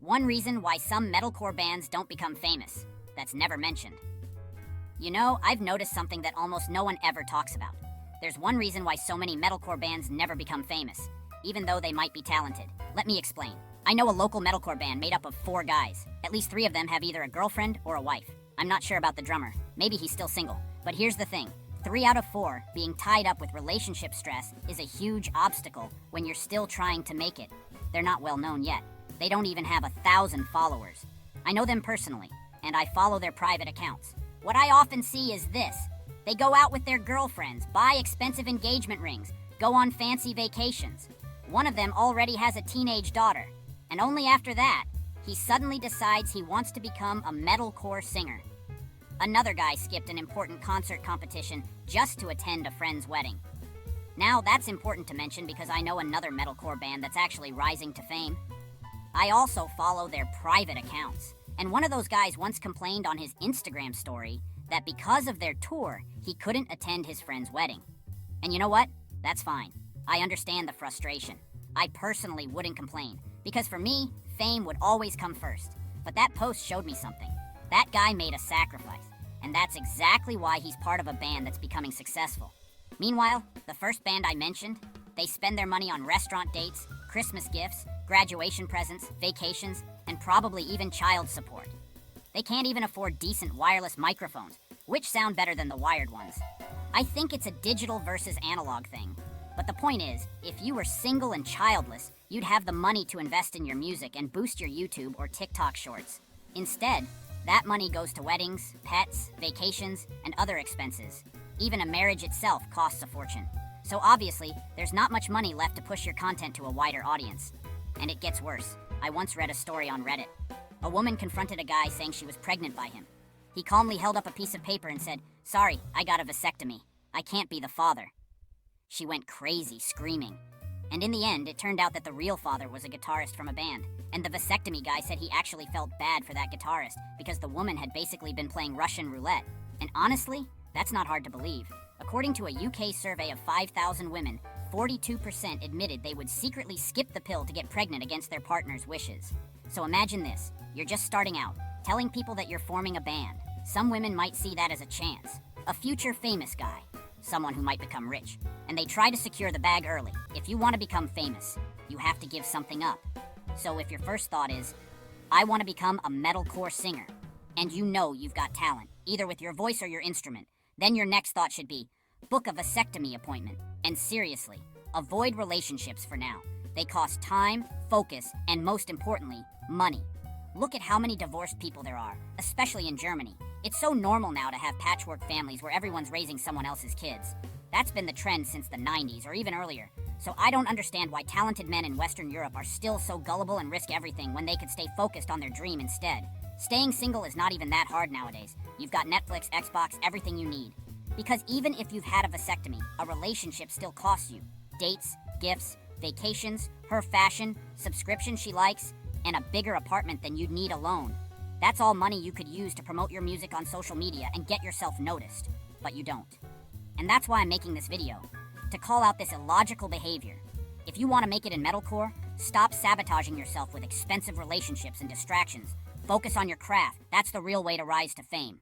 One reason why some metalcore bands don't become famous. That's never mentioned. You know, I've noticed something that almost no one ever talks about. There's one reason why so many metalcore bands never become famous, even though they might be talented. Let me explain. I know a local metalcore band made up of 4 guys. At least 3 of them have either a girlfriend or a wife. I'm not sure about the drummer. Maybe he's still single. But here's the thing. 3 out of 4 being tied up with relationship stress is a huge obstacle when you're still trying to make it. They're not well known yet. They don't even have 1,000 followers. I know them personally, and I follow their private accounts. What I often see is this. They go out with their girlfriends, buy expensive engagement rings, go on fancy vacations. One of them already has a teenage daughter, and only after that, he suddenly decides he wants to become a metalcore singer. Another guy skipped an important concert competition just to attend a friend's wedding. Now, that's important to mention because I know another metalcore band that's actually rising to fame. I also follow their private accounts, and one of those guys once complained on his Instagram story that because of their tour, he couldn't attend his friend's wedding. And you know what? That's fine. I understand the frustration. I personally wouldn't complain, because for me, fame would always come first. But that post showed me something. That guy made a sacrifice, and that's exactly why he's part of a band that's becoming successful. Meanwhile, the first band I mentioned, they spend their money on restaurant dates, Christmas gifts, graduation presents, vacations, and probably even child support. They can't even afford decent wireless microphones, which sound better than the wired ones. I think it's a digital versus analog thing. But the point is, if you were single and childless, you'd have the money to invest in your music and boost your YouTube or TikTok shorts. Instead, that money goes to weddings, pets, vacations, and other expenses. Even a marriage itself costs a fortune. So obviously, there's not much money left to push your content to a wider audience. And it gets worse. I once read a story on Reddit. A woman confronted a guy saying she was pregnant by him. He calmly held up a piece of paper and said, "Sorry, I got a vasectomy. I can't be the father." She went crazy, screaming. And in the end, it turned out that the real father was a guitarist from a band. And the vasectomy guy said he actually felt bad for that guitarist because the woman had basically been playing Russian roulette. And honestly, that's not hard to believe. According to a UK survey of 5,000 women, 42% admitted they would secretly skip the pill to get pregnant against their partner's wishes. So imagine this. You're just starting out, telling people that you're forming a band. Some women might see that as a chance. A future famous guy. Someone who might become rich. And they try to secure the bag early. If you want to become famous, you have to give something up. So if your first thought is, I want to become a metalcore singer, and you know you've got talent, either with your voice or your instrument, then your next thought should be, book a vasectomy appointment. And seriously, avoid relationships for now. They cost time, focus, and most importantly, money. Look at how many divorced people there are, especially in Germany. It's so normal now to have patchwork families where everyone's raising someone else's kids. That's been the trend since the 90s or even earlier. So I don't understand why talented men in Western Europe are still so gullible and risk everything when they could stay focused on their dream instead. Staying single is not even that hard nowadays. You've got Netflix, Xbox, everything you need. Because even if you've had a vasectomy, a relationship still costs you. Dates, gifts, vacations, her fashion, subscription she likes, and a bigger apartment than you'd need alone. That's all money you could use to promote your music on social media and get yourself noticed. But you don't. And that's why I'm making this video. To call out this illogical behavior. If you want to make it in metalcore, stop sabotaging yourself with expensive relationships and distractions. Focus on your craft. That's the real way to rise to fame.